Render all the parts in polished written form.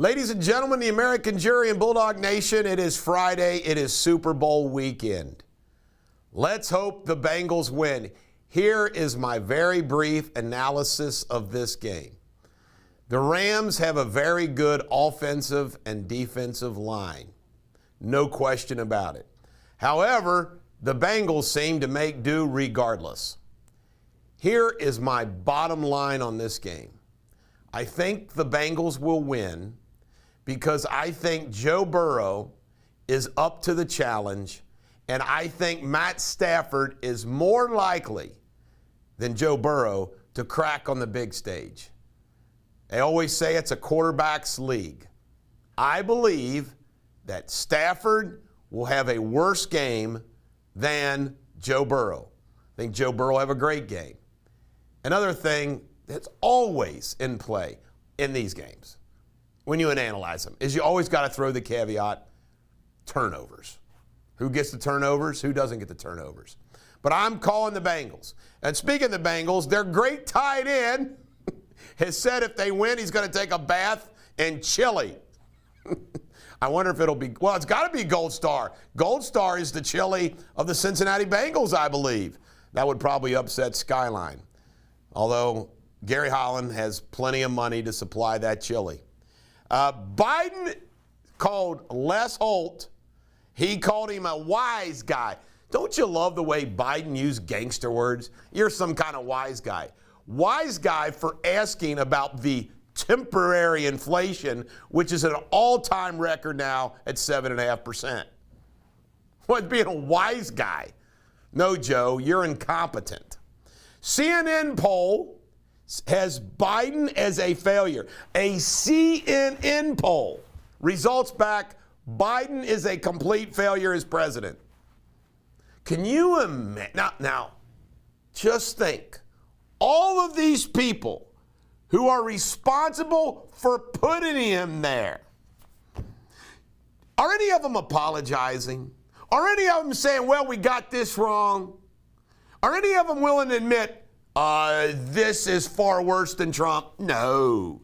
Ladies and gentlemen, the American jury and Bulldog Nation, it is Friday. It is Super Bowl weekend. Let's hope the Bengals win. Here is my very brief analysis of this game. The Rams have a very good offensive and defensive line. No question about it. However, the Bengals seem to make do regardless. Here is my bottom line on this game. I think the Bengals will win because I think Joe Burrow is up to the challenge, and I think Matt Stafford is more likely than Joe Burrow to crack on the big stage. They always say it's a quarterback's league. I believe that Stafford will have a worse game than Joe Burrow. I think Joe Burrow will have a great game. Another thing that's always in play in these games, when you analyze them, is you always got to throw the caveat, turnovers. Who gets the turnovers? Who doesn't get the turnovers? But I'm calling the Bengals. And speaking of the Bengals, their great tight end has said if they win, he's going to take a bath in chili. I wonder if it'll be, well, it's got to be Gold Star. Gold Star is the chili of the Cincinnati Bengals, I believe. That would probably upset Skyline. Although Gary Holland has plenty of money to supply that chili. Biden called Les Holt, he called him a wise guy. Don't you love the way Biden used gangster words? You're some kind of wise guy. Wise guy for asking about the temporary inflation, which is an all-time record now at 7.5%. What, being a wise guy? No, Joe, you're incompetent. CNN poll has Biden as a failure. A CNN poll results back, Biden is a complete failure as president. Can you imagine? Now, just think. All of these people who are responsible for putting him there, are any of them apologizing? Are any of them saying, well, we got this wrong? Are any of them willing to admit, this is far worse than Trump? No.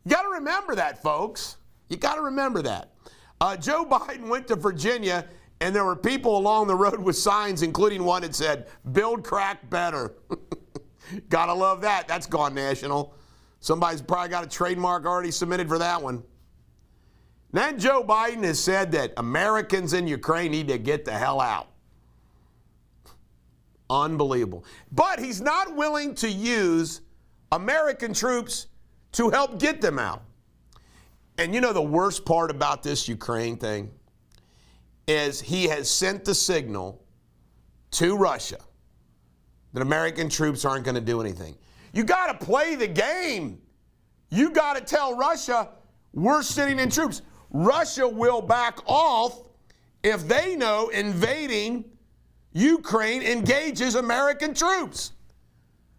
You got to remember that, folks. You got to remember that. Joe Biden went to Virginia, and there were people along the road with signs, including one that said, build crack better. Got to love that. That's gone national. Somebody's probably got a trademark already submitted for that one. Then Joe Biden has said that Americans in Ukraine need to get the hell out. Unbelievable. But he's not willing to use American troops to help get them out. And you know the worst part about this Ukraine thing is he has sent the signal to Russia that American troops aren't going to do anything. You got to play the game. You got to tell Russia we're sitting in troops. Russia will back off if they know invading Ukraine engages American troops.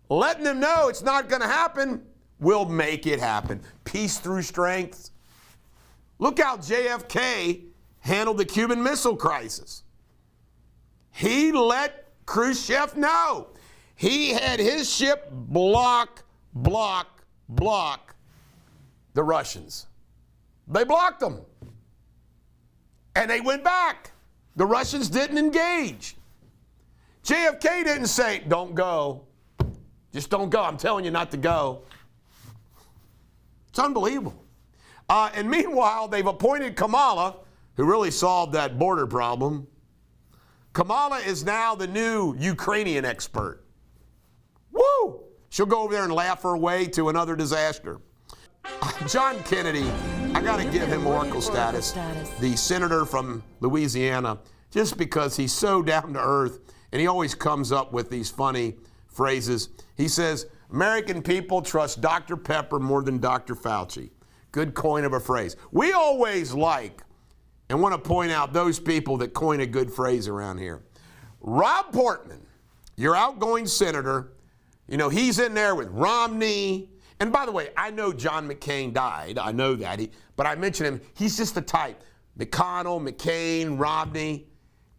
Letting them know it's not going to happen, we'll make it happen. Peace through strength. Look how JFK handled the Cuban Missile Crisis. He let Khrushchev know. He had his ship block the Russians. They blocked them. And they went back. The Russians didn't engage. JFK didn't say, don't go. Just don't go. I'm telling you not to go. It's unbelievable. And meanwhile, they've appointed Kamala, who really solved that border problem. Kamala is now the new Ukrainian expert. Woo! She'll go over there and laugh her way to another disaster. John Kennedy, I got to give him Oracle status, the senator from Louisiana, just because he's so down to earth and he always comes up with these funny phrases. He says, American people trust Dr. Pepper more than Dr. Fauci. Good coin of a phrase. We always like and want to point out those people that coin a good phrase around here. Rob Portman, your outgoing senator, you know, he's in there with Romney. And by the way, I know John McCain died. I know that. But I mentioned him. He's just the type. McConnell, McCain, Romney,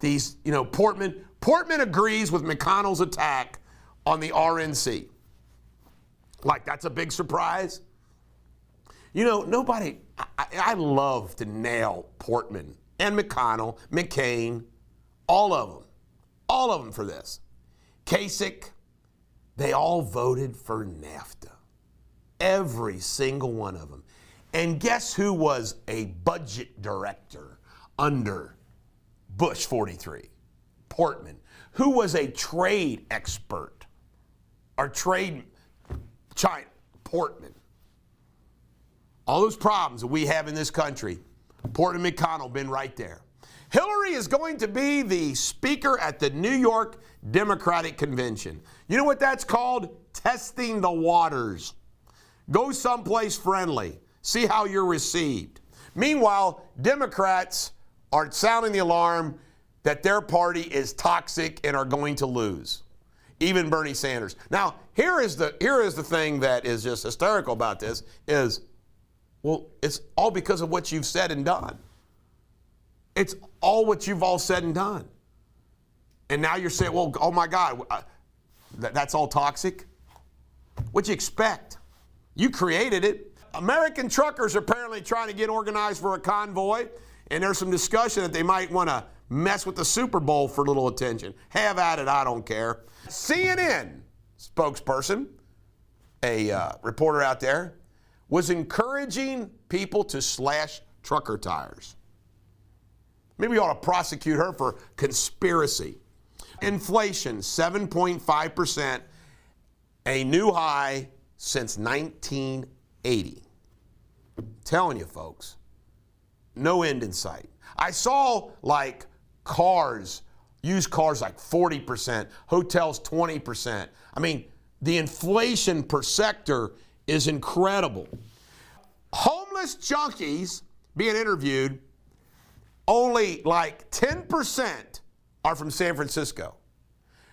these, you know, Portman. Portman agrees with McConnell's attack on the RNC. Like, that's a big surprise. You know, nobody, I love to nail Portman and McConnell, McCain, all of them for this. Kasich, they all voted for NAFTA. Every single one of them. And guess who was a budget director under Bush 43? Portman. Who was a trade expert or trade China? Portman. All those problems that we have in this country, Portman and McConnell been right there. Hillary is going to be the speaker at the New York Democratic Convention. You know what that's called? Testing the waters. Go someplace friendly. See how you're received. Meanwhile, Democrats are sounding the alarm that their party is toxic and are going to lose. Even Bernie Sanders. Now, here is the thing that is just hysterical about this is, well, it's all because of what you've said and done. It's all what you've all said and done. And now you're saying, well, oh my God, that's all toxic? What'd you expect? You created it. American truckers are apparently trying to get organized for a convoy, and there's some discussion that they might want to mess with the Super Bowl for a little attention. Have at it, I don't care. CNN spokesperson, a reporter out there, was encouraging people to slash trucker tires. Maybe we ought to prosecute her for conspiracy. Inflation, 7.5%, a new high since 1980. Telling you, folks, no end in sight. I saw like cars, used cars like 40%, hotels 20%. I mean, the inflation per sector is incredible. Homeless junkies being interviewed, only like 10% are from San Francisco.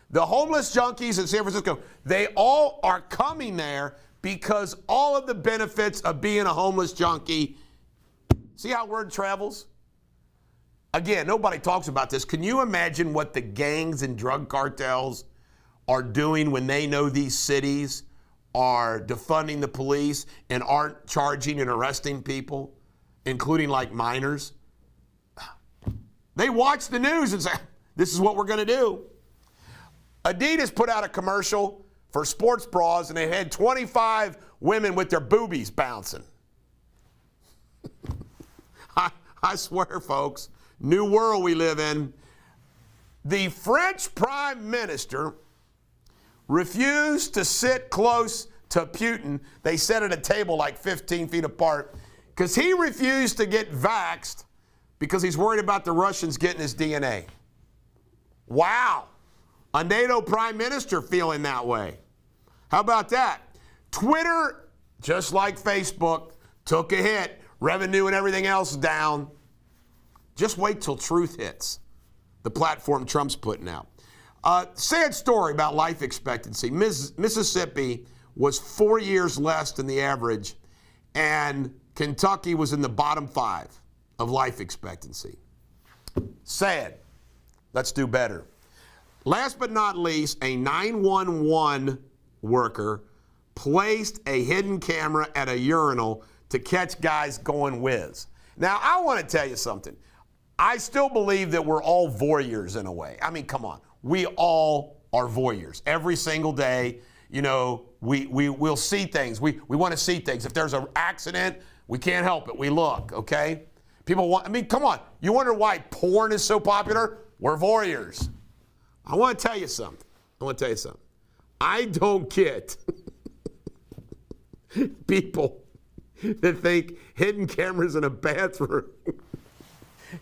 The homeless junkies in San Francisco, they all are coming there because all of the benefits of being a homeless junkie. See how word travels? Again, nobody talks about this. Can you imagine what the gangs and drug cartels are doing when they know these cities are defunding the police and aren't charging and arresting people, including like minors? They watch the news and say, this is what we're going to do. Adidas put out a commercial for sports bras, and they had 25 women with their boobies bouncing. I swear, folks, new world we live in. The French Prime Minister refused to sit close to Putin. They sat at a table like 15 feet apart because he refused to get vaxxed because he's worried about the Russians getting his DNA. Wow. A NATO prime minister feeling that way. How about that? Twitter, just like Facebook, took a hit. Revenue and everything else down. Just wait till truth hits. The platform Trump's putting out. Sad story about life expectancy. Mississippi was 4 years less than the average, and Kentucky was in the bottom 5 of life expectancy. Sad. Let's do better. Last but not least, a 911 worker placed a hidden camera at a urinal to catch guys going whiz. Now, I want to tell you something. I still believe that we're all voyeurs in a way. I mean, come on. We all are voyeurs. Every single day, you know, we'll see things. We want to see things. If there's an accident, we can't help it. We look, okay? People want, I mean, come on. You wonder why porn is so popular? We're voyeurs. I want to tell you something. I don't get people that think hidden cameras in a bathroom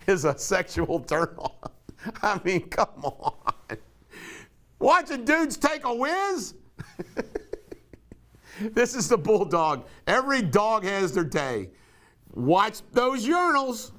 is a sexual turn on. I mean, come on. Watching dudes take a whiz? This is the Bulldog. Every dog has their day. Watch those urinals.